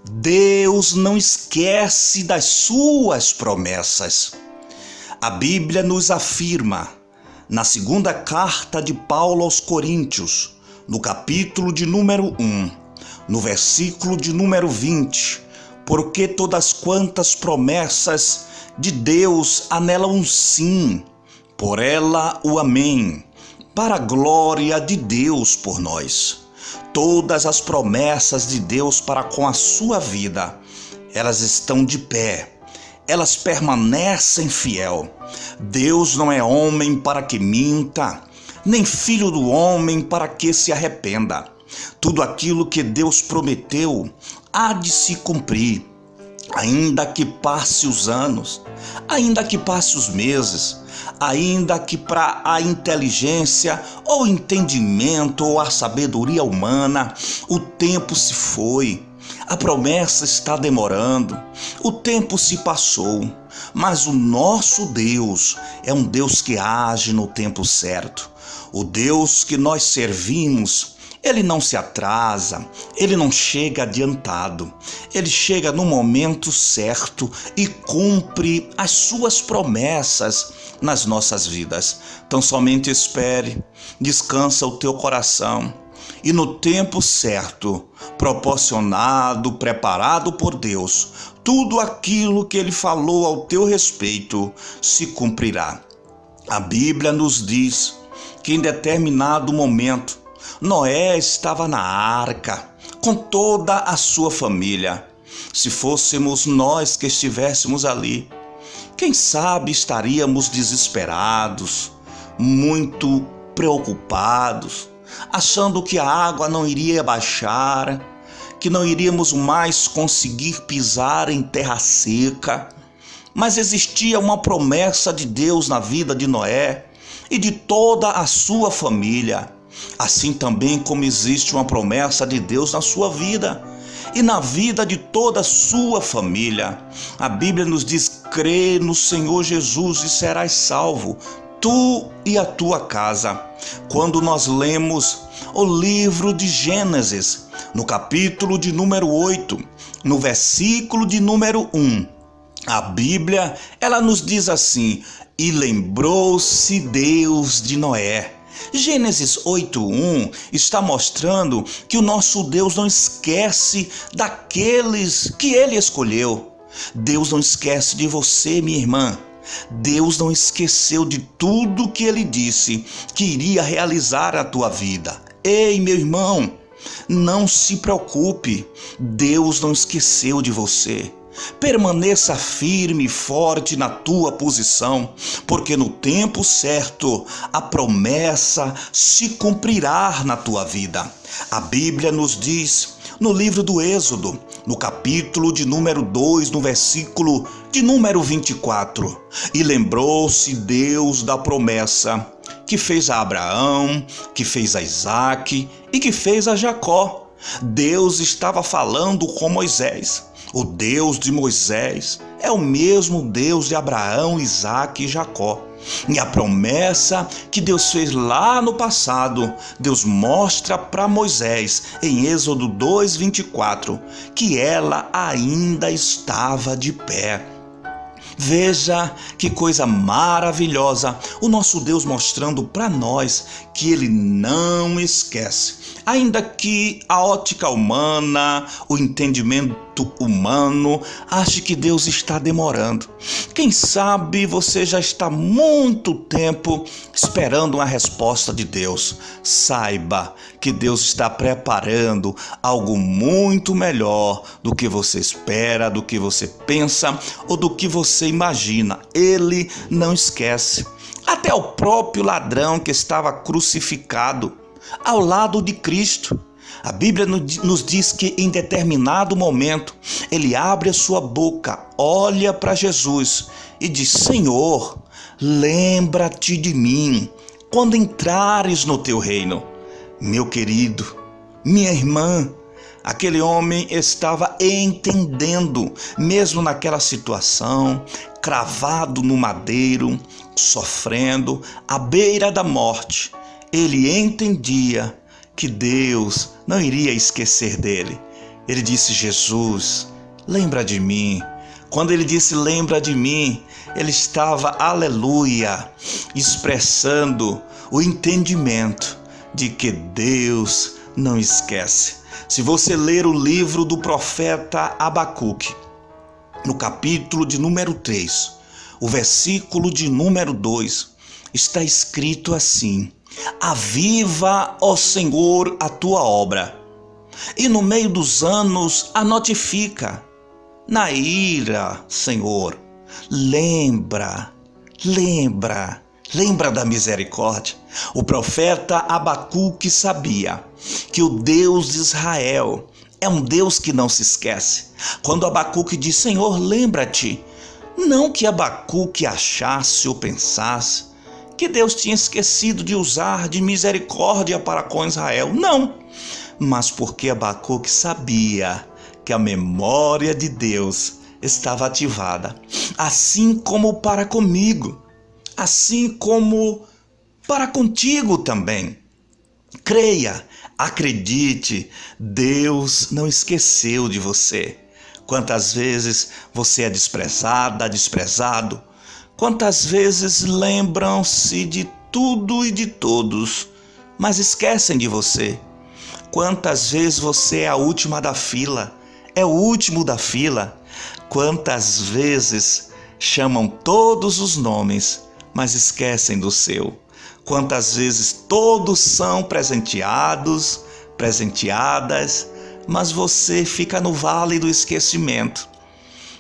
Deus não esquece das suas promessas. A Bíblia nos afirma, na segunda carta de Paulo aos Coríntios, no capítulo de número 1, no versículo de número 20, porque todas quantas promessas de Deus anelam um sim, por ela o amém, para a glória de Deus por nós. Todas as promessas de Deus para com a sua vida, elas estão de pé, elas permanecem fiel. Deus não é homem para que minta, nem filho do homem para que se arrependa. Tudo aquilo que Deus prometeu há de se cumprir. Ainda que passe os anos, ainda que passe os meses, ainda que para a inteligência ou entendimento ou a sabedoria humana o tempo se foi, a promessa está demorando, o tempo se passou, mas o nosso Deus é um Deus que age no tempo certo. O Deus que nós servimos, Ele não se atrasa, Ele não chega adiantado, Ele chega no momento certo e cumpre as suas promessas nas nossas vidas. Então somente espere, descansa o teu coração e no tempo certo, proporcionado, preparado por Deus, tudo aquilo que Ele falou ao teu respeito se cumprirá. A Bíblia nos diz que em determinado momento Noé estava na arca com toda a sua família. Se fôssemos nós que estivéssemos ali, quem sabe estaríamos desesperados, muito preocupados, achando que a água não iria baixar, que não iríamos mais conseguir pisar em terra seca. Mas existia uma promessa de Deus na vida de Noé e de toda a sua família. Assim também como existe uma promessa de Deus na sua vida e na vida de toda a sua família. A Bíblia nos diz: crê no Senhor Jesus e serás salvo, tu e a tua casa. Quando nós lemos o livro de Gênesis, no capítulo de número 8, no versículo de número 1, a Bíblia, ela nos diz assim: e lembrou-se Deus de Noé. Gênesis 8:1 está mostrando que o nosso Deus não esquece daqueles que Ele escolheu. Deus não esquece de você, minha irmã. Deus não esqueceu de tudo que Ele disse que iria realizar na tua vida. Ei, meu irmão, não se preocupe. Deus não esqueceu de você. Permaneça firme e forte na tua posição, porque no tempo certo a promessa se cumprirá na tua vida. A Bíblia nos diz no livro do Êxodo, no capítulo de número 2, no versículo de número 24, e lembrou-se Deus da promessa que fez a Abraão, que fez a Isaque e que fez a Jacó. Deus estava falando com Moisés. O Deus de Moisés é o mesmo Deus de Abraão, Isaque e Jacó. E a promessa que Deus fez lá no passado, Deus mostra para Moisés em Êxodo 2:24, que ela ainda estava de pé. Veja que coisa maravilhosa, o nosso Deus mostrando para nós que Ele não esquece. Ainda que a ótica humana, o entendimento humano, ache que Deus está demorando. Quem sabe você já está muito tempo esperando uma resposta de Deus. Saiba que Deus está preparando algo muito melhor do que você espera, do que você pensa ou do que você imagina. Ele não esquece. Até o próprio ladrão que estava crucificado ao lado de Cristo, a Bíblia nos diz que em determinado momento ele abre a sua boca, olha para Jesus e diz: Senhor, lembra-te de mim quando entrares no teu reino. Meu querido, minha irmã, aquele homem estava entendendo, mesmo naquela situação, cravado no madeiro, sofrendo, à beira da morte. Ele entendia que Deus não iria esquecer dele, Ele disse: Jesus, lembra de mim. Quando ele disse lembra de mim, ele estava, aleluia, expressando o entendimento de que Deus não esquece. Se você ler o livro do profeta Abacuque, no capítulo de número 3, o versículo de número 2, está escrito assim: aviva, ó Senhor, a tua obra, e no meio dos anos a notifica. Na ira, Senhor, lembra da misericórdia. O profeta Abacuque sabia que o Deus de Israel é um Deus que não se esquece. Quando Abacuque diz: Senhor, lembra-te, não que Abacuque achasse ou pensasse que Deus tinha esquecido de usar de misericórdia para com Israel, não, mas porque Abacuque sabia que a memória de Deus estava ativada, assim como para comigo, assim como para contigo também. Creia, acredite, Deus não esqueceu de você. Quantas vezes você é desprezada, desprezado? Quantas vezes lembram-se de tudo e de todos, mas esquecem de você? Quantas vezes você é a última da fila, é o último da fila? Quantas vezes chamam todos os nomes, mas esquecem do seu? Quantas vezes todos são presenteados, presenteadas, mas você fica no vale do esquecimento?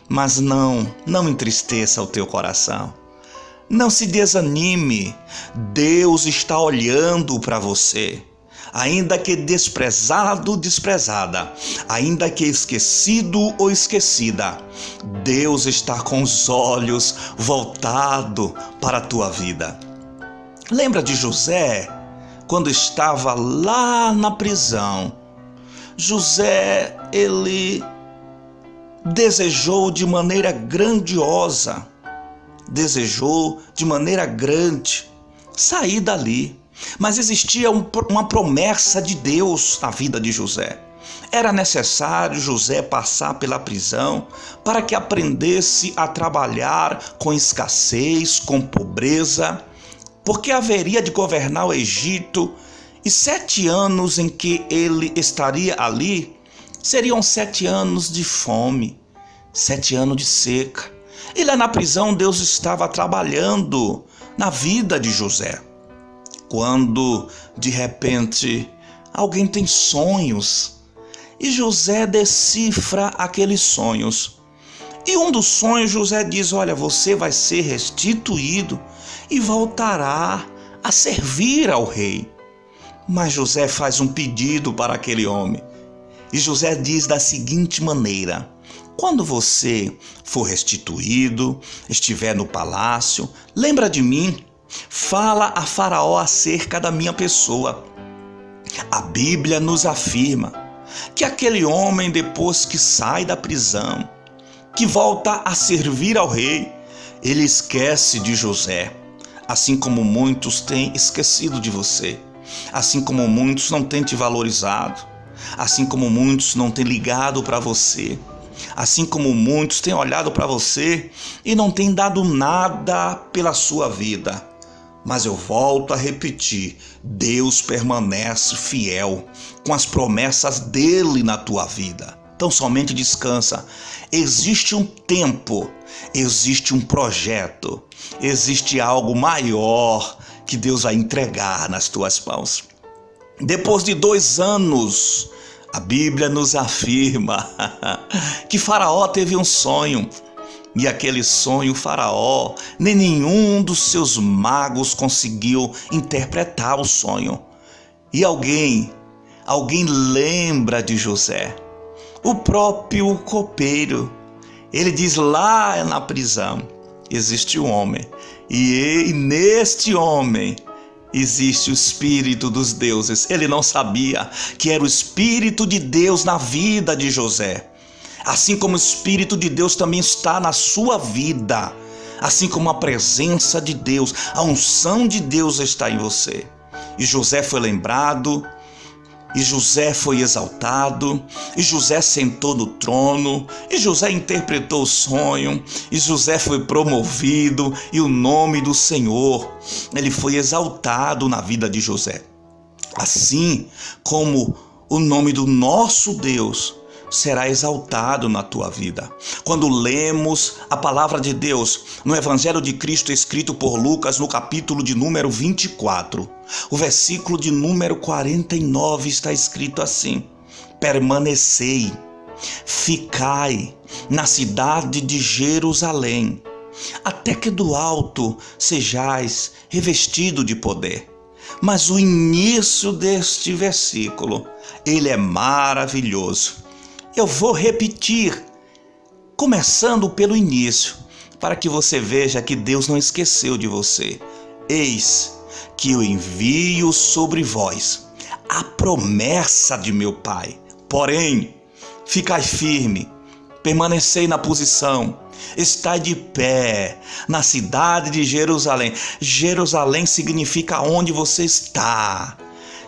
Mas não entristeça o teu coração. Não se desanime. Deus está olhando para você. Ainda que desprezado, desprezada, ainda que esquecido ou esquecida, Deus está com os olhos voltados para a tua vida. Lembra de José, quando estava lá na prisão? José, ele desejou de maneira grandiosa, desejou de maneira grande sair dali. Mas existia uma promessa de Deus na vida de José. Era necessário José passar pela prisão para que aprendesse a trabalhar com escassez, com pobreza, porque haveria de governar o Egito, e 7 anos em que ele estaria ali seriam 7 anos de fome, 7 anos de seca. E lá na prisão Deus estava trabalhando na vida de José. Quando de repente alguém tem sonhos e José decifra aqueles sonhos. E um dos sonhos José diz: olha, você vai ser restituído e voltará a servir ao rei. Mas José faz um pedido para aquele homem. E José diz da seguinte maneira: quando você for restituído, estiver no palácio, lembra de mim. Fala a Faraó acerca da minha pessoa. A Bíblia nos afirma que aquele homem, depois que sai da prisão, que volta a servir ao rei, ele esquece de José, assim como muitos têm esquecido de você, assim como muitos não têm te valorizado, assim como muitos não têm ligado para você, assim como muitos têm olhado para você e não têm dado nada pela sua vida. Mas eu volto a repetir, Deus permanece fiel com as promessas dele na tua vida. Então somente descansa. Existe um tempo, existe um projeto, existe algo maior que Deus vai entregar nas tuas mãos. Depois de 2 anos, a Bíblia nos afirma que Faraó teve um sonho. E aquele sonho, Faraó, nem nenhum dos seus magos conseguiu interpretar o sonho. E alguém lembra de José, o próprio copeiro. Ele diz: lá na prisão existe um homem, e neste homem existe o Espírito dos deuses. Ele não sabia que era o Espírito de Deus na vida de José. Assim como o Espírito de Deus também está na sua vida, assim como a presença de Deus, a unção de Deus está em você. E José foi lembrado E José foi exaltado, e José sentou no trono, e José interpretou o sonho, e José foi promovido, e o nome do Senhor, ele foi exaltado na vida de José. Assim como o nome do nosso Deus será exaltado na tua vida. Quando lemos a palavra de Deus no Evangelho de Cristo escrito por Lucas, no capítulo de número 24, o versículo de número 49 está escrito assim: permanecei, ficai na cidade de Jerusalém, até que do alto sejais revestido de poder. Mas o início deste versículo, ele é maravilhoso. Eu vou repetir, começando pelo início, para que você veja que Deus não esqueceu de você. Eis que eu envio sobre vós a promessa de meu Pai. Porém, ficai firme, permanecei na posição, estai de pé na cidade de Jerusalém. Jerusalém significa onde você está.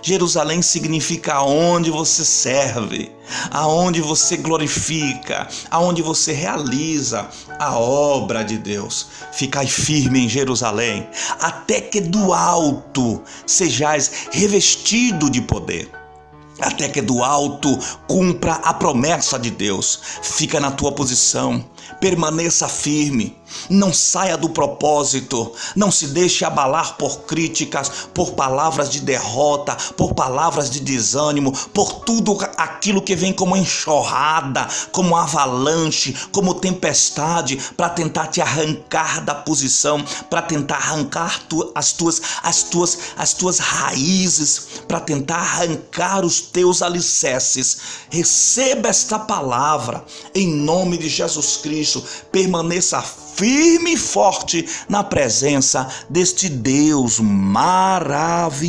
Jerusalém significa aonde você serve, aonde você glorifica, aonde você realiza a obra de Deus. Ficai firme em Jerusalém, até que do alto sejais revestido de poder. Até que do alto cumpra a promessa de Deus. Fica na tua posição, permaneça firme, não saia do propósito, não se deixe abalar por críticas, por palavras de derrota, por palavras de desânimo, por tudo aquilo que vem como enxurrada, como avalanche, como tempestade, para tentar te arrancar da posição, para tentar arrancar as tuas raízes, para tentar arrancar os teus alicerces. Receba esta palavra em nome de Jesus Cristo. Permaneça firme e forte na presença deste Deus maravilhoso.